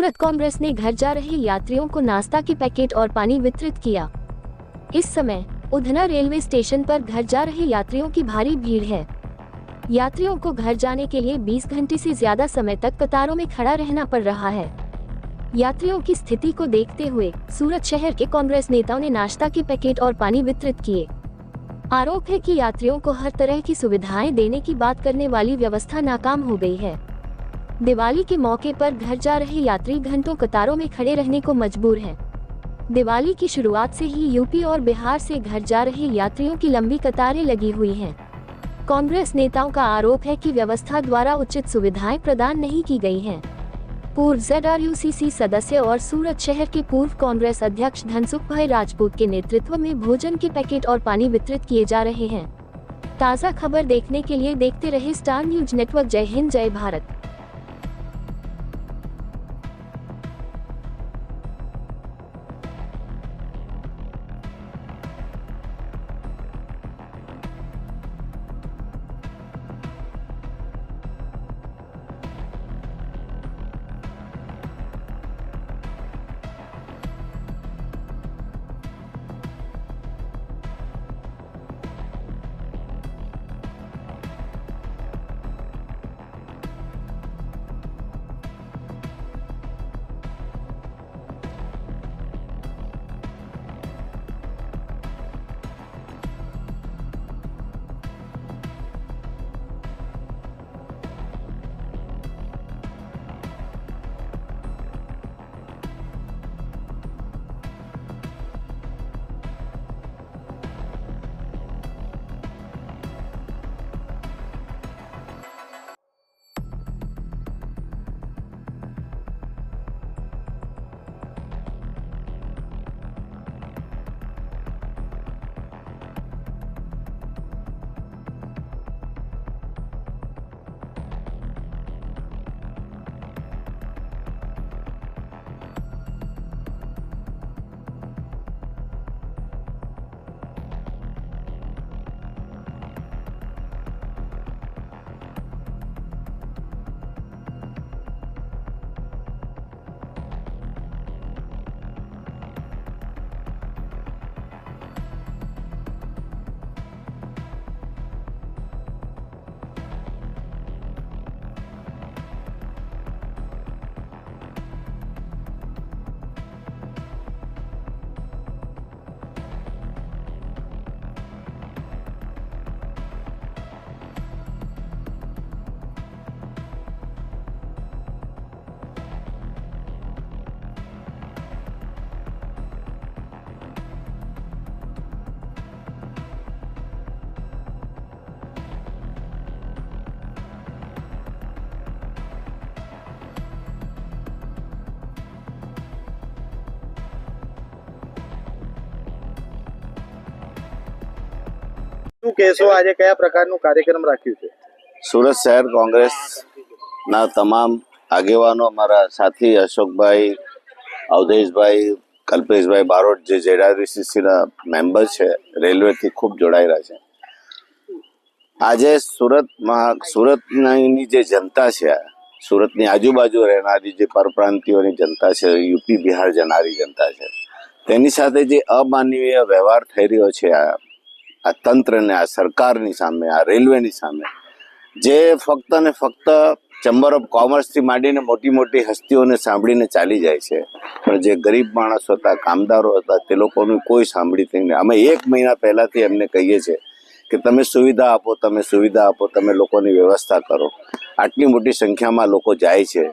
सूरत कांग्रेस ने घर जा रहे यात्रियों को नाश्ता के पैकेट और पानी वितरित किया। इस समय उधना रेलवे स्टेशन पर घर जा रहे यात्रियों की भारी भीड़ है। यात्रियों को घर जाने के लिए 20 घंटे से ज्यादा समय तक कतारों में खड़ा रहना पड़ रहा है। यात्रियों की स्थिति को देखते हुए सूरत शहर के कांग्रेस नेताओं ने नाश्ता के पैकेट और पानी वितरित किए। आरोप है कि यात्रियों को हर तरह की सुविधाएं देने की बात करने वाली व्यवस्था नाकाम हो गई है। दिवाली के मौके पर घर जा रहे यात्री घंटों कतारों में खड़े रहने को मजबूर हैं। दिवाली की शुरुआत से ही यूपी और बिहार से घर जा रहे यात्रियों की लंबी कतारें लगी हुई हैं। कांग्रेस नेताओं का आरोप है कि व्यवस्था द्वारा उचित सुविधाएं प्रदान नहीं की गई हैं। पूर्व ZRUCC सदस्य और सूरत शहर के पूर्व कांग्रेस अध्यक्ष धनसुख भाई राजपूत के नेतृत्व में भोजन के पैकेट और पानी वितरित किए जा रहे हैं। ताज़ा खबर देखने के लिए देखते रहे स्टार न्यूज नेटवर्क। जय हिंद, जय भारत। શું કહેશો, આજે કયા પ્રકારનો કાર્યક્રમ રાખ્યો છે? સુરત શહેર કોંગ્રેસના તમામ આગેવાનો, અમારા સાથી અશોકભાઈ, અવધેશભાઈ, કલ્પેશભાઈ બારોટ જે ZRUCCના મેમ્બર છે, રેલવેથી ખૂબ જોડાયેલા છે. આજે સુરતની જે જનતા છે, સુરતની આજુબાજુ રહેનારી જે પરપ્રાંતિયોની જનતા છે, યુપી બિહાર જનારી જનતા છે, તેની સાથે જે અમાનવીય વ્યવહાર થઈ રહ્યો છે આ તંત્રને, આ સરકારની સામે, આ રેલવેની સામે, જે ફક્ત ને ફક્ત ચેમ્બર ઓફ કોમર્સથી માંડીને મોટી મોટી હસ્તીઓને સાંભળીને ચાલી જાય છે, પણ જે ગરીબ માણસો હતા, કામદારો હતા, તે લોકોનું કોઈ સાંભળીતી નહીં. અમે 1 મહિના પહેલાથી એમને કહીએ છીએ કે તમે સુવિધા આપો, તમે સુવિધા આપો, તમે લોકોની વ્યવસ્થા કરો. આટલી મોટી સંખ્યામાં લોકો જાય છે,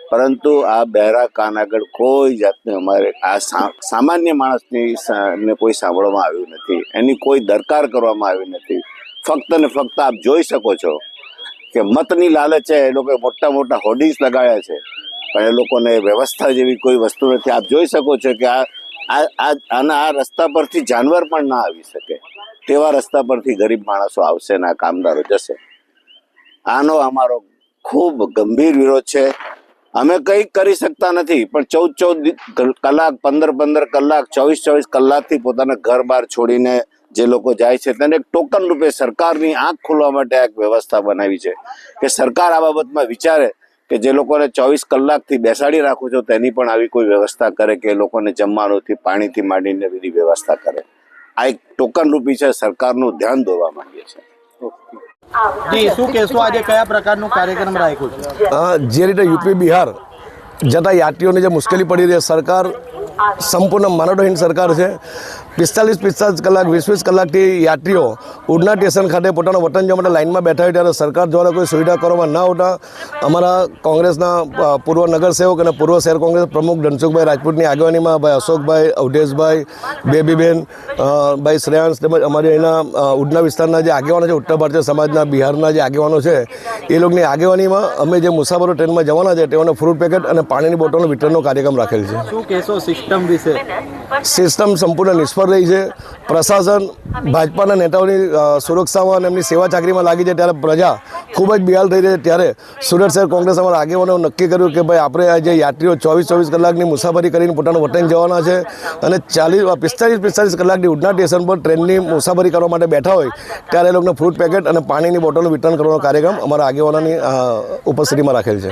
પરંતુ આ બહેરા કાન આગળ કોઈ જાતની અમારે આ સામાન્ય માણસની કોઈ સાંભળવામાં આવ્યું નથી, એની કોઈ દરકાર કરવામાં આવી નથી. ફક્ત ને ફક્ત આપ જોઈ શકો છો કે મતની લાલચ છે, એ લોકોએ મોટા મોટા હોર્ડિંગ્સ લગાવ્યા છે, પણ એ લોકોને વ્યવસ્થા જેવી કોઈ વસ્તુ નથી. આપ જોઈ શકો છો કે આ રસ્તા પરથી જાનવર પણ ના આવી શકે તેવા રસ્તા પરથી ગરીબ માણસો આવશે ને આ કામદારો જશે. આનો અમારો ખૂબ ગંભીર વિરોધ છે. અમે કંઈ કરી શકતા નથી, પણ 14 કલાક, 15 કલાક, 24 કલાકથી પોતાના ઘર બહાર છોડીને જે લોકો જાય છે તેને એક ટોકન રૂપે સરકારની આંખ ખોલવા માટે એક વ્યવસ્થા બનાવી છે કે સરકાર આ બાબતમાં વિચારે કે જે લોકોને 24 કલાકથી બેસાડી રાખો છો તેની પણ આવી કોઈ વ્યવસ્થા કરે કે એ લોકોને જમવાનુંથી પાણીથી માંડીને બધી વ્યવસ્થા કરે. આ એક ટોકન રૂપી છે, સરકારનું ધ્યાન દોરવા માંગીએ છીએ. જી શું કહેશો, આજે કયા પ્રકારનું કાર્યક્રમ રાખ્યો છે? જે રીતે યુપી બિહાર જતા યાત્રીઓને જે મુશ્કેલી પડી રહી છે, સરકાર સંપૂર્ણ માનવતાહીન સરકાર છે. 45 કલાક 20 કલાકથી યાત્રીઓ ઉડના સ્ટેશન ખાતે પોતાના વતન જવા માટે લાઇનમાં બેઠા હોય ત્યારે સરકાર દ્વારા કોઈ સુવિધા કરવામાં ના આવતા અમારા કોંગ્રેસના પૂર્વ નગરસેવક અને પૂર્વ શહેર કોંગ્રેસ પ્રમુખ ધનસુખભાઈ રાજપૂતની આગેવાનીમાં ભાઈ અશોકભાઈ, અવધેશભાઈ, બેબીબેન, ભાઈ શ્રેયાંશ તેમજ અમારે અહીંના ઉડના વિસ્તારના જે આગેવાનો છે, ઉત્તર ભારતીય સમાજના બિહારના જે આગેવાનો છે, એ લોકોની આગેવાનીમાં અમે જે મુસાફરો ટ્રેનમાં જવાના છે તેઓને ફ્રૂટ પેકેટ અને પાણીની બોટલનો વિતરણનો કાર્યક્રમ રાખેલ છે. શું કહેશો સિસ્ટમ વિશે? સિસ્ટમ સંપૂર્ણ નિષ્ફળ રહી છે. પ્રશાસન ભાજપાના નેતાઓની સુરક્ષામાં અને એમની સેવા ચાકરીમાં લાગી છે ત્યારે પ્રજા ખૂબ જ બેહાલ થઈ રહી છે. ત્યારે સુરત શહેર કોંગ્રેસ અમારા આગેવાનો નક્કી કર્યું કે ભાઈ આપણે આ જે યાત્રીઓ 24 કલાકની મુસાફરી કરીને પોતાનું વતન જવાના છે અને 45 કલાકની ઉડના સ્ટેશન પર ટ્રેનની મુસાફરી કરવા માટે બેઠા હોય ત્યારે એ લોકોને ફ્રૂટ પેકેટ અને પાણીની બોટલનું વિતરણ કરવાનો કાર્યક્રમ અમારા આગેવાનોની ઉપસ્થિતિમાં રાખેલ છે.